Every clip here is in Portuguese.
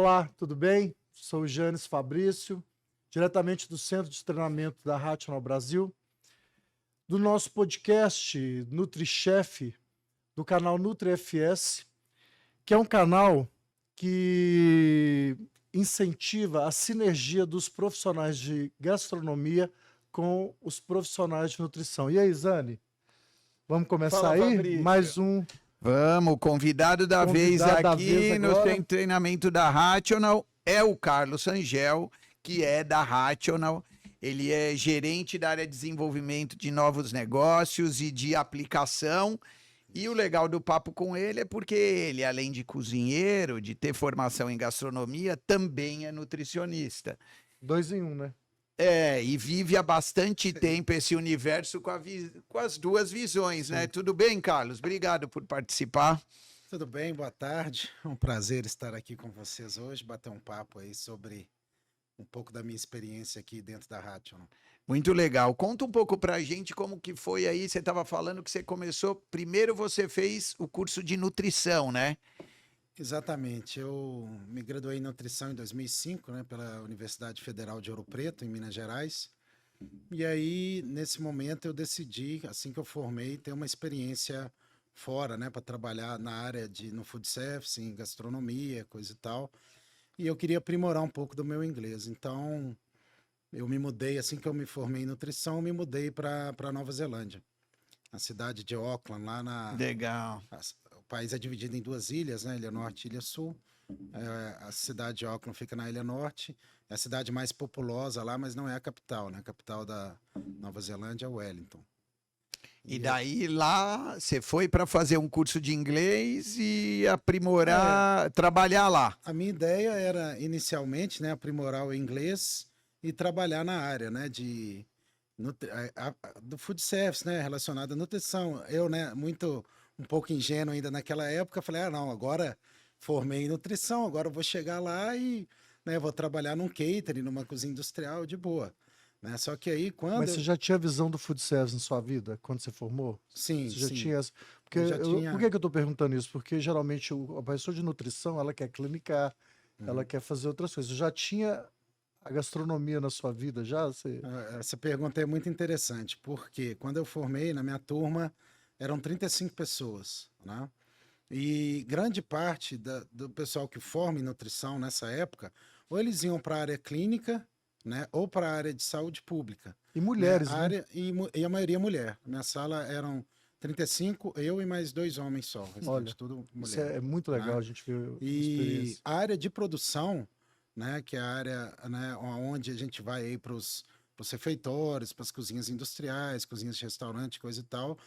Olá, tudo bem? Sou o Janes Fabrício, diretamente do Centro de Treinamento da Rational Brasil, do nosso podcast NutriChef, do canal NutriFS, que é um canal que incentiva a sinergia dos profissionais de gastronomia com os profissionais de nutrição. E aí, Zane? Vamos começar Fala, aí? Fabrício. Mais um Vamos, convidado da vez aqui no agora. treinamento da Rational é o Carlos Angel, que é da Rational. Ele é gerente da área de desenvolvimento de novos negócios e de aplicação. E o legal do papo com ele é porque ele, além de cozinheiro, de ter formação em gastronomia, também é nutricionista. 2 em 1, né? E vive há bastante tempo esse universo com as duas visões, né? Tudo bem, Carlos? Obrigado por participar. Tudo bem, boa tarde. É um prazer estar aqui com vocês hoje, bater um papo aí sobre um pouco da minha experiência aqui dentro da Rational. Muito legal. Conta um pouco pra gente como que foi aí. Você estava falando que você começou. Primeiro você fez o curso de nutrição, né? Exatamente. Eu me graduei em nutrição em 2005, né, pela Universidade Federal de Ouro Preto, em Minas Gerais. E aí, nesse momento, eu decidi, assim que eu formei, ter uma experiência fora, né, para trabalhar na área no food service, em gastronomia, coisa e tal. E eu queria aprimorar um pouco do meu inglês. Então, eu me mudei, assim que eu me formei em nutrição, eu me mudei para Nova Zelândia, na cidade de Auckland, lá na... Legal. O país é dividido em 2 ilhas, né? Ilha Norte e Ilha Sul. A cidade de Auckland fica na Ilha Norte. É a cidade mais populosa lá, mas não é a capital, né? A capital da Nova Zelândia é Wellington. E daí lá você foi para fazer um curso de inglês e aprimorar, trabalhar lá. A minha ideia era, inicialmente, né, aprimorar o inglês e trabalhar na área, né, do food service, né, relacionado à nutrição. Eu, né, um pouco ingênuo ainda naquela época, falei, não, agora formei em nutrição, agora eu vou chegar lá e, né, vou trabalhar num catering, numa cozinha industrial, de boa. Né? Só que aí, quando... Mas você já tinha visão do food service na sua vida, quando você formou? Sim, Você já sim. tinha... Porque por que eu estou perguntando isso? Porque geralmente a pessoa de nutrição, ela quer clinicar, ela quer fazer outras coisas. Já tinha a gastronomia na sua vida, já? Você... Essa pergunta é muito interessante, porque quando eu formei, na minha turma, eram 35 pessoas, né? E grande parte do pessoal que forma em nutrição nessa época, ou eles iam para a área clínica, né, ou para a área de saúde pública. E mulheres, né? né? E a maioria mulher. Minha sala eram 35, eu e mais 2 homens só, o restante Olha, tudo mulher. isso é muito legal, né? a gente ver a E experiência. a área de produção, né, que é a área, né, onde a gente vai aí para os refeitórios, para as cozinhas industriais, cozinhas de restaurante, coisa e tal,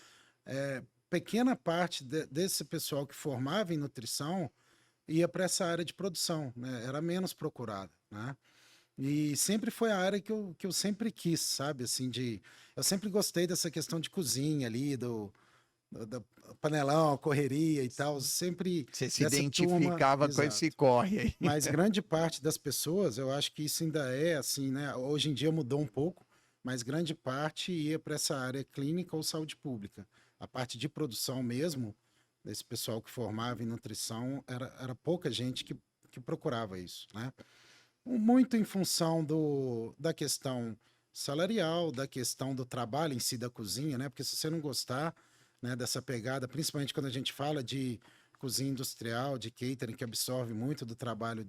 pequena parte desse pessoal que formava em nutrição ia para essa área de produção, né? Era menos procurada, né? E sempre foi a área que eu sempre quis, sabe? Assim, eu sempre gostei dessa questão de cozinha ali, do panelão, correria e tal, sempre Você se dessa identificava turma, com esse exato. corre aí. Mas grande parte das pessoas, eu acho que isso ainda é assim, né? Hoje em dia mudou um pouco, mas grande parte ia para essa área clínica ou saúde pública. A parte de produção mesmo, desse pessoal que formava em nutrição, era pouca gente que procurava isso, né? Muito em função da questão salarial, da questão do trabalho em si da cozinha, né? Porque se você não gostar, né, dessa pegada, principalmente quando a gente fala de cozinha industrial, de catering, que absorve muito do trabalho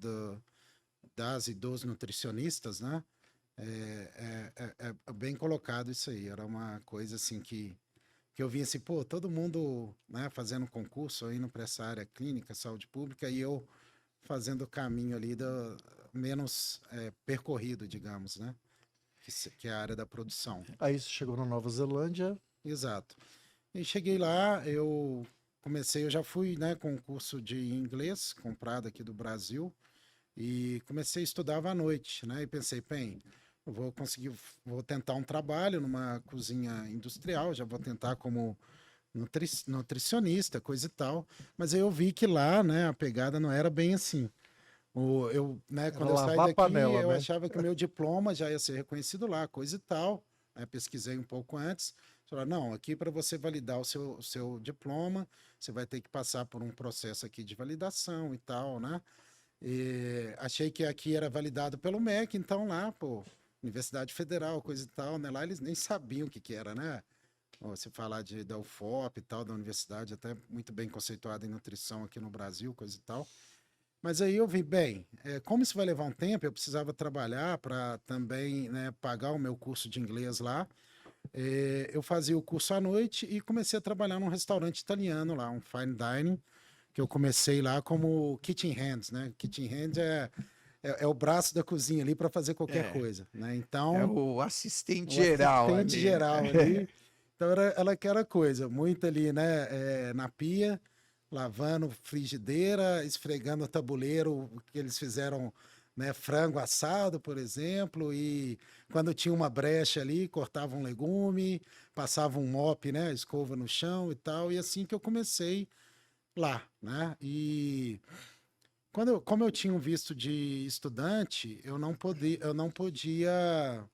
das e dos nutricionistas, né? É bem colocado isso aí. Era uma coisa assim que eu vi assim, pô, todo mundo, né, fazendo concurso, indo para essa área clínica, saúde pública, e eu fazendo o caminho ali menos percorrido, digamos, né? Que é a área da produção. Aí você chegou na Nova Zelândia. Exato. E cheguei lá, eu já fui, né, com um curso de inglês comprado aqui do Brasil e comecei a estudar à noite, né? E pensei, bem, eu vou tentar um trabalho numa cozinha industrial, já vou tentar como nutricionista, coisa e tal. Mas aí eu vi que lá, né, a pegada não era bem assim. Né, quando eu saí Lavar a daqui, panela, eu né? achava que o meu diploma já ia ser reconhecido lá, coisa e tal. Aí pesquisei um pouco antes. Falaram, não, aqui para você validar o seu diploma, você vai ter que passar por um processo aqui de validação e tal, né? Achei que aqui era validado pelo MEC, então lá, pô, Universidade Federal, coisa e tal, né? Lá eles nem sabiam o que que era, né? Você falar da UFOP e tal, da universidade, até muito bem conceituada em nutrição aqui no Brasil, coisa e tal. Mas aí eu vi, bem, como isso vai levar um tempo, eu precisava trabalhar para também, né, pagar o meu curso de inglês lá. Eu fazia o curso à noite e comecei a trabalhar num restaurante italiano lá, um fine dining, que eu comecei lá como kitchen hands, né? Kitchen hands é o braço da cozinha ali para fazer qualquer coisa, né? Então, É o assistente o geral assistente ali. geral ali. Então era aquela coisa, muito ali, né? Na pia, lavando frigideira, esfregando o tabuleiro, que eles fizeram, né? Frango assado, por exemplo, e quando tinha uma brecha ali, cortava um legume, passava um mop, né? Escova no chão e tal, e assim que eu comecei lá, né? E como eu tinha um visto de estudante, eu não podia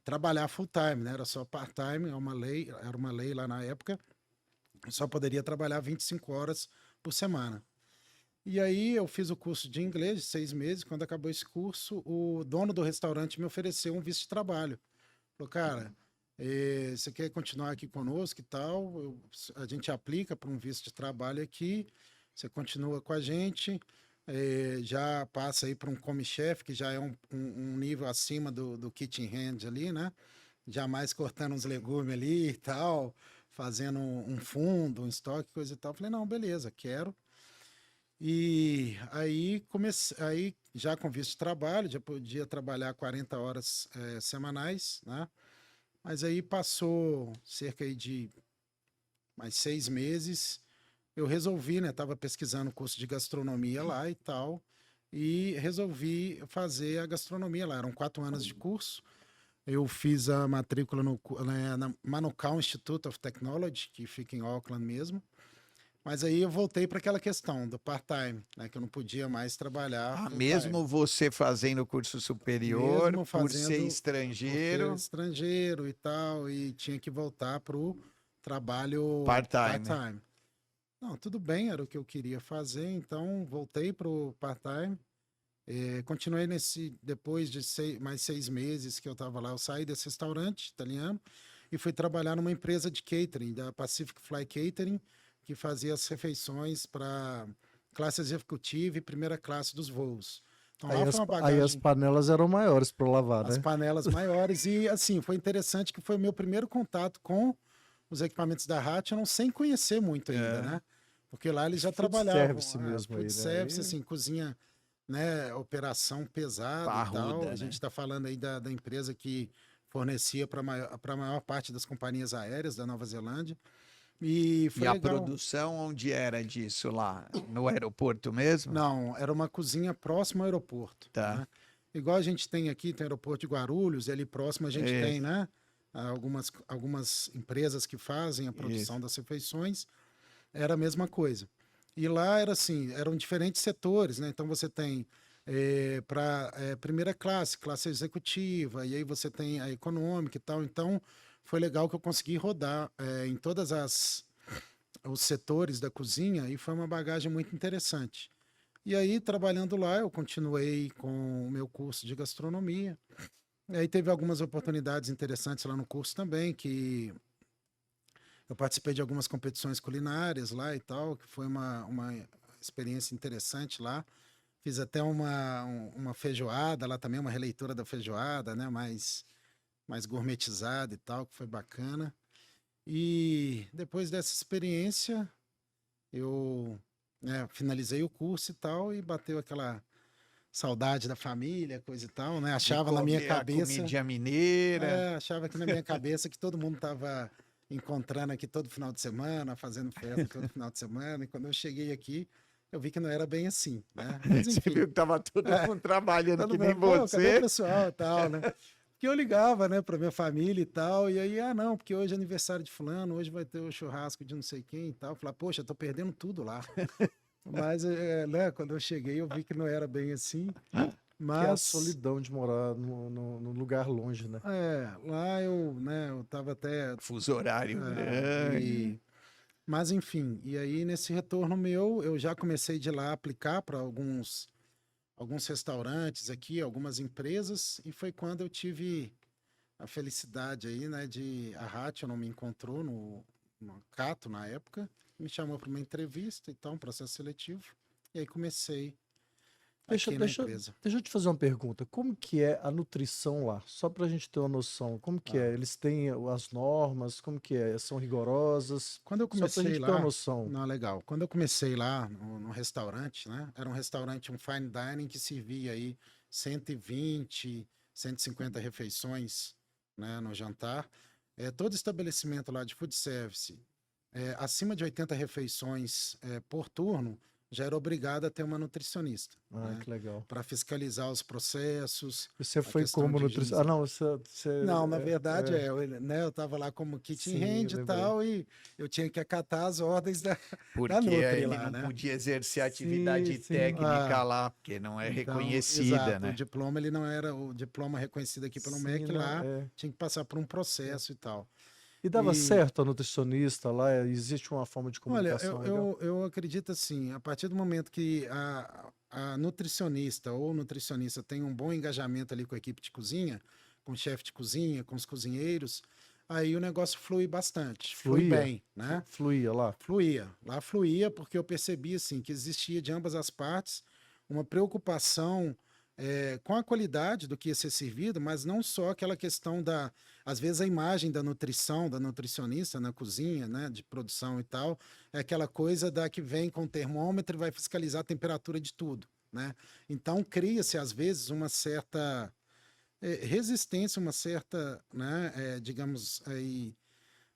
trabalhar full time, né? Era só part-time, era uma lei lá na época. Eu só poderia trabalhar 25 horas por semana. E aí eu fiz o curso de inglês de 6 meses. Quando acabou esse curso, o dono do restaurante me ofereceu um visto de trabalho. Falou, cara, você quer continuar aqui conosco e tal? A gente aplica para um visto de trabalho aqui, você continua com a gente, já passa aí para um come-chefe, que já é um nível acima do kitchen hand ali, né? Jamais cortando uns legumes ali e tal, fazendo um fundo, um estoque, coisa e tal. Falei, não, beleza, quero. E aí aí já com visto de trabalho, já podia trabalhar 40 horas semanais, né? Mas aí passou cerca aí de mais 6 meses, eu resolvi, né? Estava pesquisando curso de gastronomia lá e tal, e resolvi fazer a gastronomia lá. Eram 4 anos de curso. Eu fiz a matrícula na Manukau Institute of Technology, que fica em Auckland mesmo. Mas aí eu voltei para aquela questão do part-time, né? Que eu não podia mais trabalhar full-time. Mesmo você fazendo curso superior, Mesmo por ser fazendo estrangeiro, estrangeiro e tal, e tinha que voltar para o trabalho part-time. part-time. Não, tudo bem, era o que eu queria fazer, então voltei para o part-time. Continuei depois de mais 6 meses que eu estava lá, eu saí desse restaurante italiano e fui trabalhar numa empresa de catering, da Pacific Fly Catering, que fazia as refeições para classe executiva e primeira classe dos voos. Então lá foi uma Aí as bagagem, panelas eram maiores para lavar, as né? panelas maiores, e assim, foi interessante que foi o meu primeiro contato com os equipamentos da Rational sem conhecer muito ainda, né? Porque lá eles já Food trabalhavam, service mesmo aí, food né? service, assim, cozinha, né, operação pesada e tal. Parruda, A né? gente está falando aí da empresa que fornecia para a maior parte das companhias aéreas da Nova Zelândia. E foi E a legal. produção onde era disso lá? No aeroporto mesmo? Não, era uma cozinha próxima ao aeroporto, Tá. né? Igual a gente tem aqui, tem o aeroporto de Guarulhos, e ali próximo a gente tem, né? Algumas empresas que fazem a produção das refeições, era a mesma coisa. E lá era assim, eram diferentes setores, né? Então você tem para primeira classe, classe executiva, e aí você tem a econômica e tal. Então foi legal que eu consegui rodar em todas os setores da cozinha e foi uma bagagem muito interessante. E aí, trabalhando lá, eu continuei com o meu curso de gastronomia. E aí teve algumas oportunidades interessantes lá no curso também, que eu participei de algumas competições culinárias lá e tal, que foi uma experiência interessante lá. Fiz até uma feijoada lá também, uma releitura da feijoada, né? Mais gourmetizada e tal, que foi bacana. E depois dessa experiência, eu finalizei o curso e tal, e bateu aquela saudade da família, coisa e tal, né? Achava na minha cabeça. A comidinha mineira. Achava que na minha cabeça que todo mundo estava encontrando aqui todo final de semana, fazendo festa todo final de semana, e quando eu cheguei aqui, eu vi que não era bem assim, né? Mas Você enfim. viu que tava todo mundo trabalhando Todo que nem mundo, "Pô, cadê o você. pessoal e tal, né? Porque eu ligava, né, pra minha família e tal, e aí, não, porque hoje é aniversário de fulano, hoje vai ter o churrasco de não sei quem e tal. Eu falava, poxa, eu tô perdendo tudo lá. Mas, né, quando eu cheguei, eu vi que não era bem assim. Que é a Mas, solidão de morar no lugar longe, né? lá eu tava até... Fuso horário é, grande. mas, enfim, e aí nesse retorno meu, eu já comecei de lá a aplicar para alguns restaurantes aqui, algumas empresas, e foi quando eu tive a felicidade aí, né, a Rational me encontrou no Cato na época, me chamou para uma entrevista e tal, um processo seletivo, e aí comecei Deixa, aqui na deixa, empresa. deixa eu te fazer uma pergunta. Como que é a nutrição lá? Só para a gente ter uma noção. Como que é? Ah, Eles têm as normas? Como que é? São rigorosas? quando eu Só para a comecei gente ter uma lá, noção. não, legal, quando eu comecei lá no restaurante, né, era um restaurante, um fine dining que servia aí 120, 150 refeições, né, no jantar. Todo estabelecimento lá de food service, acima de 80 refeições por turno, já era obrigado a ter uma nutricionista, Ah, né, que legal. para fiscalizar os processos, E você a foi questão como de nutricionista? Ah, higiene. não, você Não, na verdade né, eu estava lá como kitchen sim, eu hand e lembrei. tal, e eu tinha que acatar as ordens da Porque Nutri ele lá, não né? podia exercer Sim, atividade sim. técnica Ah, lá, porque não é então, reconhecida, exato, o né? diploma ele não era o diploma reconhecido aqui pelo Sim, MEC não, lá, é. tinha que passar por um É. processo e tal. E dava E, certo a nutricionista lá? Existe uma forma de olha, comunicação legal? eu acredito assim, a partir do momento que a nutricionista ou o nutricionista tem um bom engajamento ali com a equipe de cozinha, com o chefe de cozinha, com os cozinheiros, aí o negócio flui bastante, flui Fluía? bem, né? Fluía lá? Fluía. Lá fluía porque eu percebi assim, que existia de ambas as partes uma preocupação com a qualidade do que ia ser servido, mas não só aquela questão da, às vezes a imagem da nutrição, da nutricionista na cozinha, né, de produção e tal, é aquela coisa da que vem com o termômetro e vai fiscalizar a temperatura de tudo, né? Então cria-se às vezes uma certa resistência, uma certa, né, digamos aí,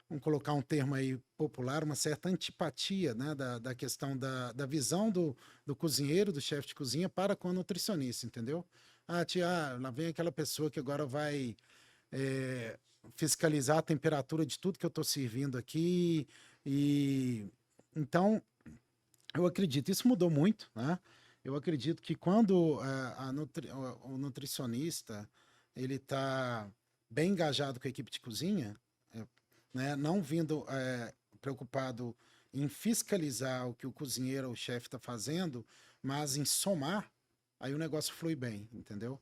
vamos colocar um termo aí popular, uma certa antipatia, né, da questão da visão do cozinheiro, do chefe de cozinha para com o nutricionista, entendeu? Ah, tia, lá vem aquela pessoa que agora vai é, fiscalizar a temperatura de tudo que eu estou servindo aqui. E então, eu acredito, isso mudou muito, né? Eu acredito que quando o nutricionista ele está bem engajado com a equipe de cozinha, é, né, não vindo preocupado em fiscalizar o que o cozinheiro ou o chefe está fazendo, mas em somar, aí o negócio flui bem, entendeu?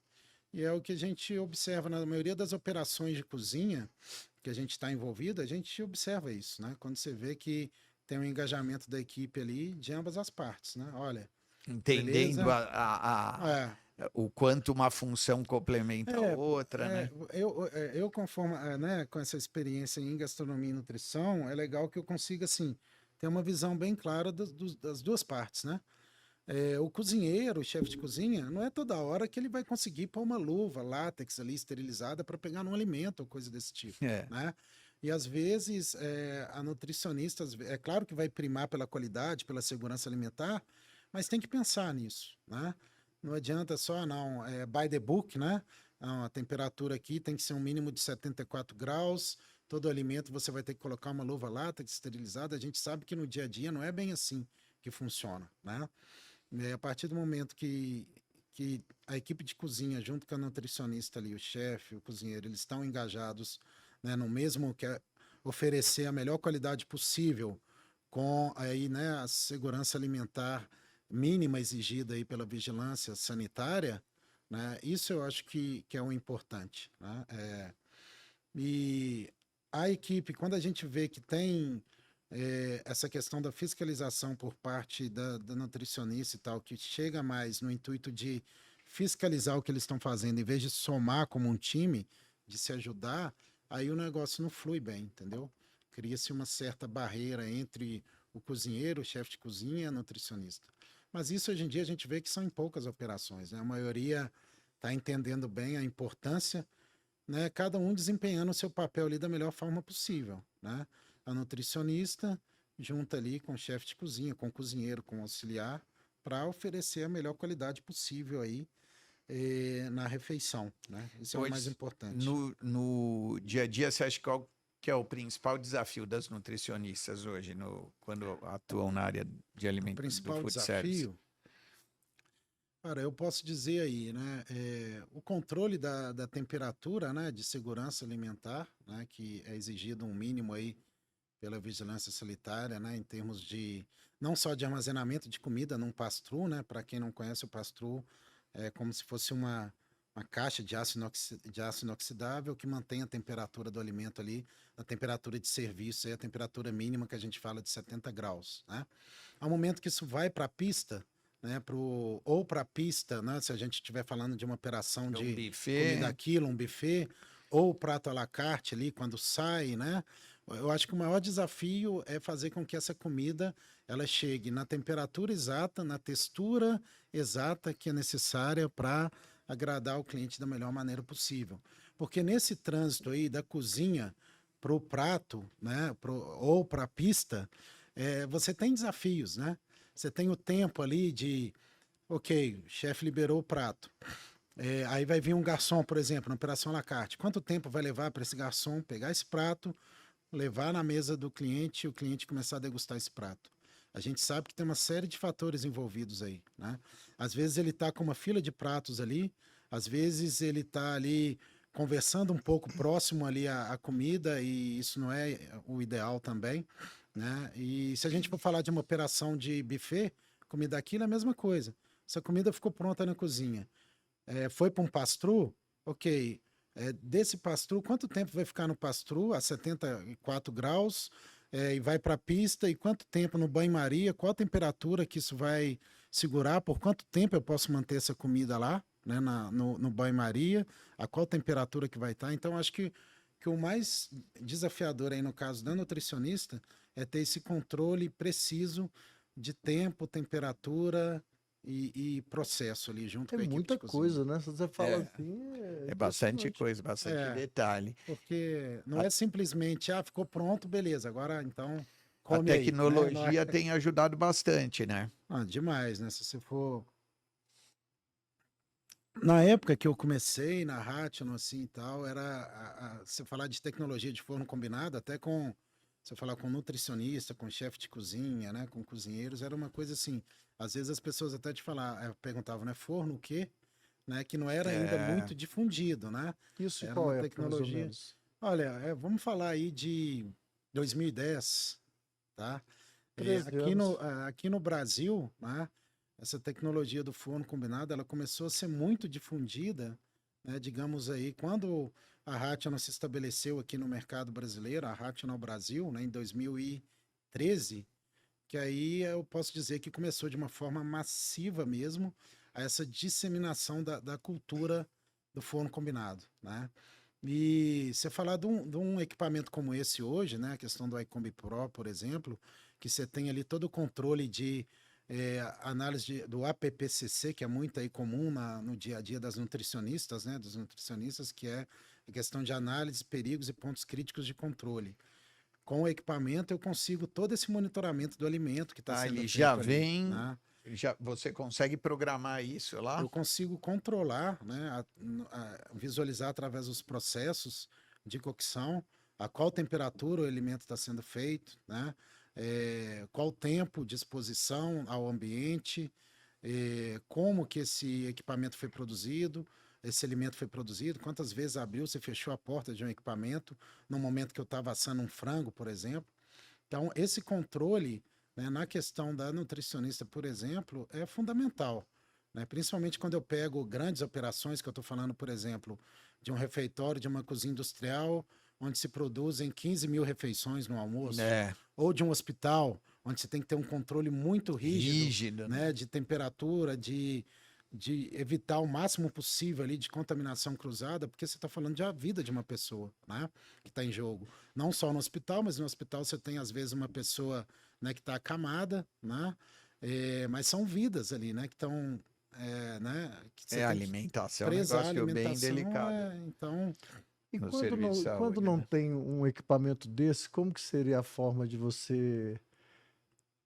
E é o que a gente observa na maioria das operações de cozinha que a gente está envolvido, a gente observa isso, né? Quando você vê que tem um engajamento da equipe ali de ambas as partes, né? Olha, Entendendo beleza? É, o quanto uma função complementa a pô, outra, né? eu conforme, né, com essa experiência em gastronomia e nutrição, é legal que eu consiga, assim, ter uma visão bem clara das duas partes, né? O cozinheiro, o chefe de cozinha, não é toda hora que ele vai conseguir pôr uma luva látex ali esterilizada para pegar num alimento ou coisa desse tipo, É. né? E às vezes a nutricionista, é claro que vai primar pela qualidade, pela segurança alimentar, mas tem que pensar nisso, né? Não adianta só, não, by the book, né? Não, a temperatura aqui tem que ser um mínimo de 74 graus, todo alimento você vai ter que colocar uma luva látex esterilizada. A gente sabe que no dia a dia não é bem assim que funciona, né? A partir do momento que a equipe de cozinha, junto com a nutricionista ali, o chefe, o cozinheiro, eles estão engajados, né, no mesmo que é oferecer a melhor qualidade possível com aí, né, a segurança alimentar mínima exigida aí pela vigilância sanitária, né, isso eu acho que é o importante, né? E a equipe, quando a gente vê que tem essa questão da fiscalização por parte da nutricionista e tal, que chega mais no intuito de fiscalizar o que eles estão fazendo, em vez de somar como um time, de se ajudar, aí o negócio não flui bem, entendeu? Cria-se uma certa barreira entre o cozinheiro, o chefe de cozinha e a nutricionista. Mas isso hoje em dia a gente vê que são em poucas operações, né? A maioria está entendendo bem a importância, né? Cada um desempenhando o seu papel ali da melhor forma possível, né? A nutricionista junta ali com o chefe de cozinha, com o cozinheiro, com o auxiliar, para oferecer a melhor qualidade possível aí na refeição, né? Isso é o mais Hoje, importante. no dia a dia, você acha qual que é o principal desafio das nutricionistas hoje, quando atuam na área de O alimento do principal food service? desafio, cara, eu posso dizer aí, né? O controle da temperatura, né? De segurança alimentar, né? Que é exigido um mínimo aí pela vigilância sanitária, né, em termos de não só de armazenamento de comida num pass-through, né, para quem não conhece o pass-through, é como se fosse uma caixa de de aço inoxidável que mantém a temperatura do alimento ali, a temperatura de serviço, a temperatura mínima que a gente fala de 70 graus, né? Ao momento que isso vai para a pista, né, ou para a pista, né, se a gente estiver falando de uma operação de buffet. comida a quilo, um buffet, ou o prato à la carte ali, quando sai, né? Eu acho que o maior desafio é fazer com que essa comida ela chegue na temperatura exata, na textura exata que é necessária para agradar o cliente da melhor maneira possível. Porque nesse trânsito aí da cozinha para o prato, né, ou para a pista, você tem desafios, né? Você tem o tempo ali de, ok, o chefe liberou o prato. Aí vai vir um garçom, por exemplo, na operação à la carte. Quanto tempo vai levar para esse garçom pegar esse prato, levar na mesa do cliente e o cliente começar a degustar esse prato? A gente sabe que tem uma série de fatores envolvidos aí, né? Às vezes ele está com uma fila de pratos ali, às vezes ele está ali conversando um pouco próximo ali à comida e isso não é o ideal também, né? E se a gente for falar de uma operação de buffet, comida aquilo é a mesma coisa. Essa comida ficou pronta na cozinha. Foi para um pass-through, ok. Desse pass-through, quanto tempo vai ficar no pass-through a 74 graus? E vai para a pista, e quanto tempo no banho-maria? Qual a temperatura que isso vai segurar? Por quanto tempo eu posso manter essa comida lá, né, no banho-maria? A qual temperatura que vai estar? Então, acho que o mais desafiador aí no caso da nutricionista é ter esse controle preciso de tempo, temperatura e processo ali junto É com a equipe muita de cozinha. coisa, né? Se você fala É. assim, É bastante impressionante. coisa, bastante É. detalhe. Porque não é simplesmente, ficou pronto, beleza, agora então A come aí, né? tecnologia tem ajudado bastante, né? Demais, né? Se você for... Na época que eu comecei na Rational, assim e tal, era você falar de tecnologia de forno combinado, até com você falar com nutricionista, com chefe de cozinha, né, com cozinheiros, era uma coisa assim. Às vezes as pessoas até perguntavam, né, forno o quê? Né, que não era ainda muito difundido, né? Isso Era qual uma é, mais ou tecnologia. menos? Olha, vamos falar aí de 2010, tá? 13 Aqui anos. aqui no Brasil, né, essa tecnologia do forno combinado, ela começou a ser muito difundida, né, digamos aí, quando a Rational se estabeleceu aqui no mercado brasileiro, a Rational Brasil, né, em 2013, que aí eu posso dizer que começou de uma forma massiva mesmo a essa disseminação da cultura do forno combinado, né? E você falar de um equipamento como esse hoje, né? A questão do iCombi Pro, por exemplo, que você tem ali todo o controle de análise do APPCC, que é muito aí comum no dia a dia das nutricionistas, né? Dos nutricionistas, que é a questão de análise, perigos e pontos críticos de controle. Com o equipamento, eu consigo todo esse monitoramento do alimento que está sendo Ele feito já ali, vem, né? você consegue programar isso lá? Eu consigo controlar, né, visualizar através dos processos de cocção a qual temperatura o alimento está sendo feito, né, qual tempo de exposição ao ambiente, como que esse equipamento foi produzido, esse alimento foi produzido, quantas vezes abriu, você fechou a porta de um equipamento no momento que eu estava assando um frango, por exemplo. Então, esse controle, né, na questão da nutricionista, por exemplo, é fundamental, né? Principalmente quando eu pego grandes operações, que eu estou falando, por exemplo, de um refeitório, de uma cozinha industrial, onde se produzem 15 mil refeições no almoço, ou de um hospital, onde você tem que ter um controle muito rígido, né, de temperatura, de evitar o máximo possível ali de contaminação cruzada, porque você está falando da vida de uma pessoa, né, que está em jogo. Não só no hospital, mas no hospital você tem, às vezes, uma pessoa, né, que está acamada, né, mas são vidas ali, né, que estão... né, que você tem que alimentação é um prezar a negócio bem alimentação, delicado. então... E No quando serviço não, de saúde, quando não né? tem um equipamento desse, como que seria a forma de você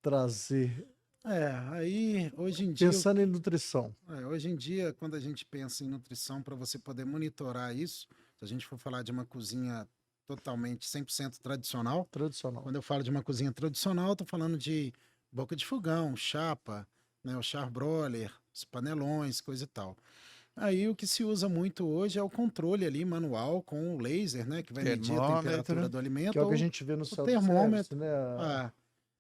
trazer, Aí, hoje em dia, pensando em nutrição? hoje em dia, quando a gente pensa em nutrição, para você poder monitorar isso, se a gente for falar de uma cozinha totalmente 100% tradicional, Tradicional. quando eu falo de uma cozinha tradicional, eu estou falando de boca de fogão, chapa, né, o charbroiler, os panelões, coisa e tal. Aí o que se usa muito hoje é o controle ali manual com o laser, né, que vai medir a temperatura Termômetro, do Que alimento, é o que a ou gente vê no o self-service, termômetro. né? Ah,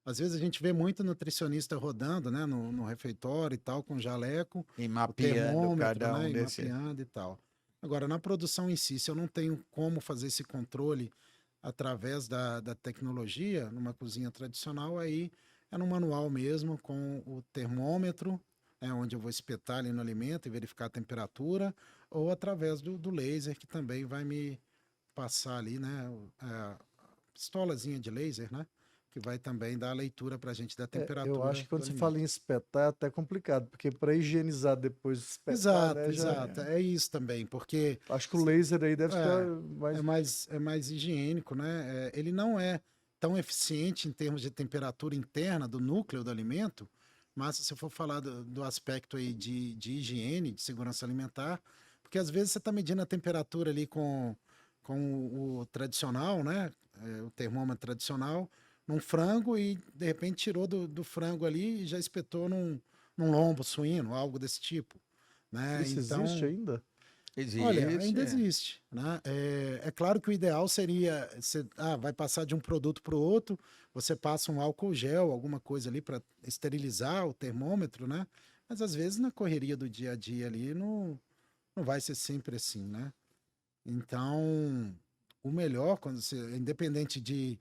Às vezes a gente vê muito nutricionista rodando, né, no refeitório e tal, com jaleco, E o mapeando termômetro, cada né, um e desses. mapeando e tal. Agora, na produção em si, se eu não tenho como fazer esse controle através da tecnologia, numa cozinha tradicional, aí é no manual mesmo, com o termômetro, onde eu vou espetar ali no alimento e verificar a temperatura, ou através do laser, que também vai me passar ali, né, a pistolazinha de laser, né, que vai também dar a leitura para a gente da Eu acho temperatura que quando do você fala alimento. em espetar é até complicado, porque para higienizar depois de espetar, Exato, né, já exato. É isso também, porque acho que o laser aí deve ficar é, mais. é mais higiênico, né? Ele não é tão eficiente em termos de temperatura interna do núcleo do alimento, mas se você for falar do aspecto aí de higiene, de segurança alimentar, porque às vezes você está medindo a temperatura ali com o tradicional, né? O termômetro tradicional, num frango e de repente tirou do frango ali e já espetou num lombo suíno, algo desse tipo, né? Isso existe Então, ainda? olha, Existe. ainda existe, né? É claro que o ideal seria, você, vai passar de um produto para o outro, você passa um álcool gel, alguma coisa ali para esterilizar o termômetro, né? Mas às vezes na correria do dia a dia ali não vai ser sempre assim, né? Então, o melhor, quando você, independente de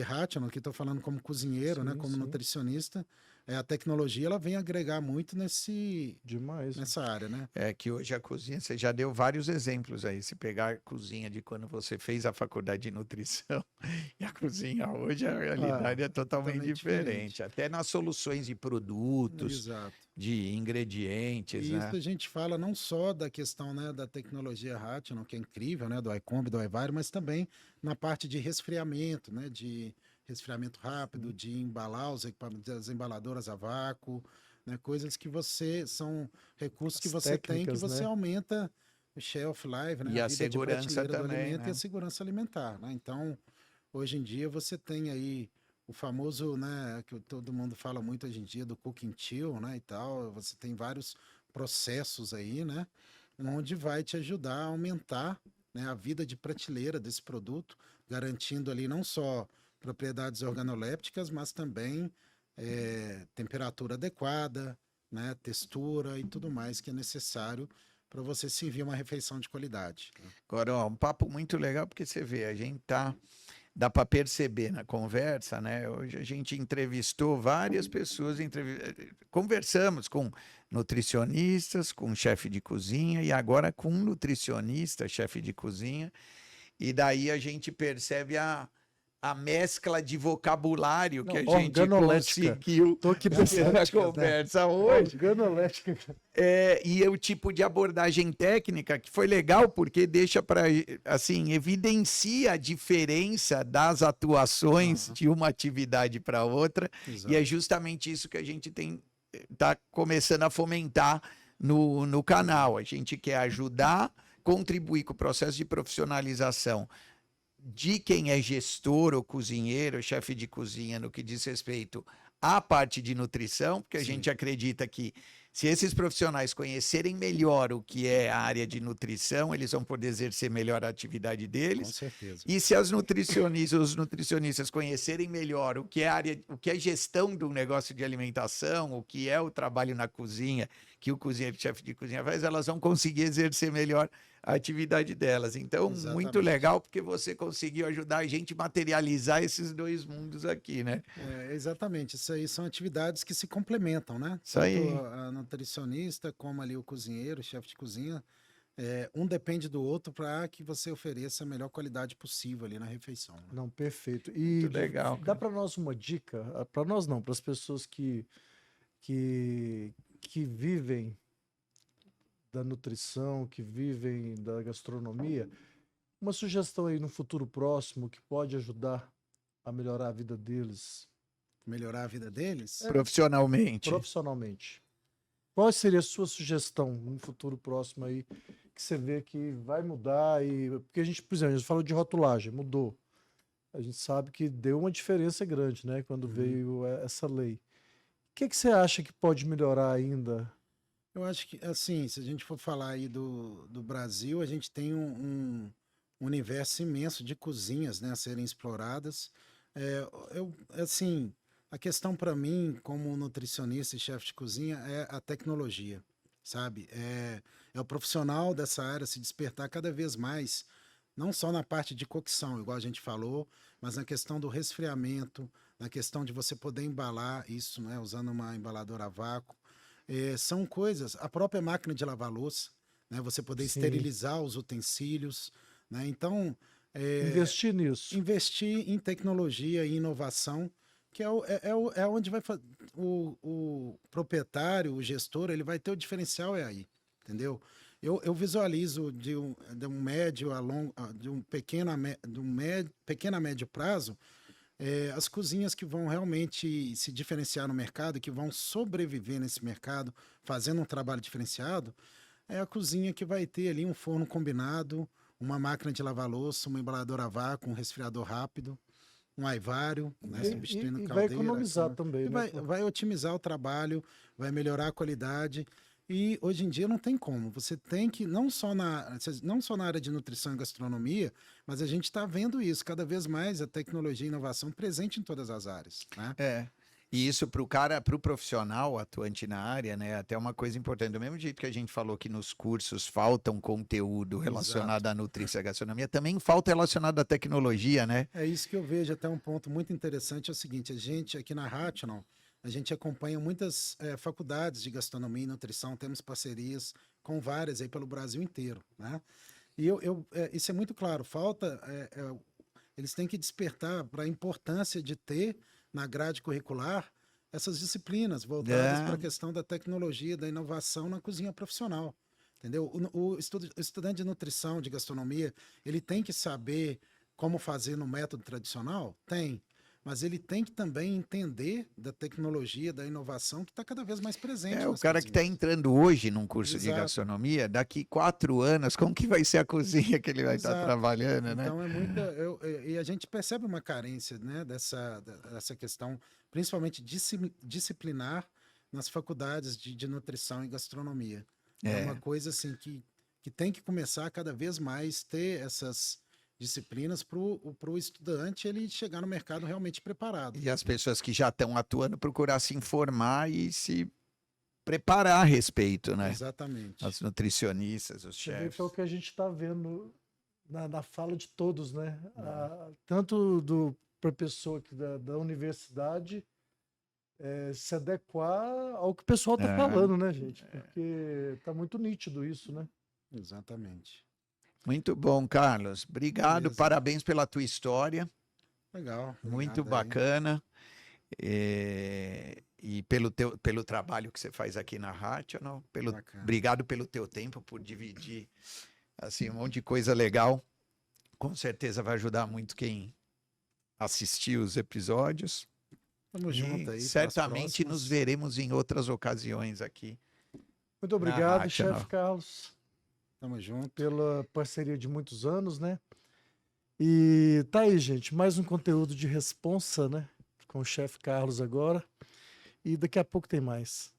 Rational, que estou falando como cozinheiro, né, Sim, como sim. nutricionista, a tecnologia ela vem agregar muito Demais. nessa área, né? É que hoje a cozinha, você já deu vários exemplos aí. Se pegar a cozinha de quando você fez a faculdade de nutrição e a cozinha hoje, a realidade é É totalmente totalmente diferente. diferente. Até nas soluções de produtos, Exato. de ingredientes, E isso né? a gente fala não só da questão, né, da tecnologia Rational, que é incrível, né, do iCombi, do iVario, mas também na parte de resfriamento, né, de resfriamento rápido, Sim. de embalar os equipamentos, das embaladoras a vácuo, né, coisas que são recursos que As você tem que técnicas, você né? aumenta o shelf life, né, E a a vida de segurança prateleira do também, alimento e a né? segurança alimentar, né? Então, hoje em dia você tem aí o famoso, né, que todo mundo fala muito hoje em dia do cooking chill, né, e tal. Você tem vários processos aí, né, onde vai te ajudar a aumentar, né, a vida de prateleira desse produto, garantindo ali não só propriedades organolépticas, mas também temperatura adequada, né, textura e tudo mais que é necessário para você servir uma refeição de qualidade, né? Agora, ó, um papo muito legal, porque você vê, a gente tá. Dá para perceber na conversa, né? Hoje a gente entrevistou várias pessoas, conversamos com nutricionistas, com chefe de cozinha e agora com um nutricionista, chefe de cozinha, e daí a gente percebe a mescla de vocabulário que Não, a gente organolética. conseguiu Tô aqui pensando. na né? conversa hoje. Organolética. E o tipo de abordagem técnica que foi legal porque deixa para assim evidencia a diferença das atuações Aham, de uma atividade para outra e é exato. justamente isso que a gente tá começando a fomentar no canal. A gente quer ajudar, contribuir com o processo de profissionalização de quem é gestor ou cozinheiro, chefe de cozinha, no que diz respeito à parte de nutrição, porque a Sim, gente acredita que se esses profissionais conhecerem melhor o que é a área de nutrição, eles vão poder exercer melhor a atividade com deles. certeza. E se as nutricionistas, os nutricionistas conhecerem melhor o que é a área, o que é gestão do negócio de alimentação, o que é o trabalho na cozinha, que o cozinheiro, chefe de cozinha faz, elas vão conseguir exercer melhor a atividade delas. Então, muito Exatamente. legal porque você conseguiu ajudar a gente a materializar esses dois mundos aqui, né? Exatamente. Isso aí são atividades que se complementam, né? Isso Tanto aí. a nutricionista como ali o cozinheiro, o chefe de cozinha. Um depende do outro para que você ofereça a melhor qualidade possível ali na refeição, né? Não, perfeito. Muito E legal, dá cara. para nós uma dica? Para nós não, para as pessoas que vivem da nutrição, que vivem da gastronomia, uma sugestão aí no futuro próximo que pode ajudar a melhorar a vida deles Melhorar a vida deles. Profissionalmente. profissionalmente. Qual seria a sua sugestão no futuro próximo aí que você vê que vai mudar e porque a gente, por exemplo, a gente falou de rotulagem, mudou. A gente sabe que deu uma diferença grande, né, quando Uhum. veio essa lei. O que você acha que pode melhorar ainda? Eu acho que, assim, se a gente for falar aí do Brasil, a gente tem um universo imenso de cozinhas, né, a serem exploradas. Assim, A questão para mim, como nutricionista e chefe de cozinha, é a tecnologia, sabe? É o profissional dessa área se despertar cada vez mais, não só na parte de cocção, igual a gente falou, mas na questão do resfriamento, na questão de você poder embalar isso, né, usando uma embaladora a vácuo. São coisas, a própria máquina de lavar louça, né, você poder Sim. esterilizar os utensílios, né? Então, Investir nisso. investir em tecnologia e inovação, que é onde vai o proprietário, o gestor, ele vai ter o diferencial aí, entendeu? Eu visualizo de um médio a longo, de um pequeno pequeno a médio prazo, as cozinhas que vão realmente se diferenciar no mercado, que vão sobreviver nesse mercado, fazendo um trabalho diferenciado, é a cozinha que vai ter ali um forno combinado, uma máquina de lavar louça, uma embaladora a vácuo, um resfriador rápido, um aivário, né, substituindo E vai caldeira. economizar né? também, E né? vai otimizar o trabalho, vai melhorar a qualidade. E hoje em dia não tem como. Você tem que, não só na área de nutrição e gastronomia, mas a gente está vendo isso, cada vez mais a tecnologia e inovação presente em todas as áreas. Né? É. E isso para o cara, para o profissional atuante na área, né? Até uma coisa importante. Do mesmo jeito que a gente falou que nos cursos faltam conteúdo relacionado à nutrição e à gastronomia, também falta relacionado à tecnologia, né? É isso que eu vejo, até um ponto muito interessante é o seguinte, a gente aqui na Rational, a gente acompanha muitas faculdades de gastronomia e nutrição, temos parcerias com várias aí pelo Brasil inteiro, né? E isso é muito claro, eles têm que despertar para a importância de ter na grade curricular essas disciplinas voltadas para a questão da tecnologia, da inovação na cozinha profissional. Entendeu? O estudante de nutrição, de gastronomia, ele tem que saber como fazer no método tradicional? Tem. Mas ele tem que também entender da tecnologia, da inovação que está cada vez mais presente. O nas cara que está cozinhas. entrando hoje num curso de Exato. gastronomia, daqui 4 anos, como que vai ser a cozinha que ele vai estar Exato. trabalhando, né? Então é muita. E a gente percebe uma carência, né, dessa questão, principalmente disciplinar nas faculdades de nutrição e gastronomia. É uma coisa assim que tem que começar a cada vez mais ter essas disciplinas para o estudante ele chegar no mercado realmente preparado. E as pessoas que já estão atuando procurar se informar e se preparar a respeito, né? Exatamente. Os nutricionistas, os Você vê chefes. que é o que a gente está vendo na fala de todos, né? Tanto para a pessoa aqui da universidade se adequar ao que o pessoal está falando, né, gente? Porque tá muito nítido isso, né? Exatamente. Muito bom, Carlos. Obrigado, Beleza. parabéns pela tua história. Legal. Muito obrigado aí. bacana. E pelo trabalho que você faz aqui na Rational. Bacana. Obrigado pelo teu tempo, por dividir assim, um monte de coisa legal. Com certeza vai ajudar muito quem assistiu os episódios. Tamo junto aí. E pras certamente próximas. nos veremos em outras ocasiões aqui. Muito obrigado, Rational. chefe Carlos, Tamo junto. pela parceria de muitos anos, né? E tá aí, gente, mais um conteúdo de responsa, né? Com o chefe Carlos agora. E daqui a pouco tem mais.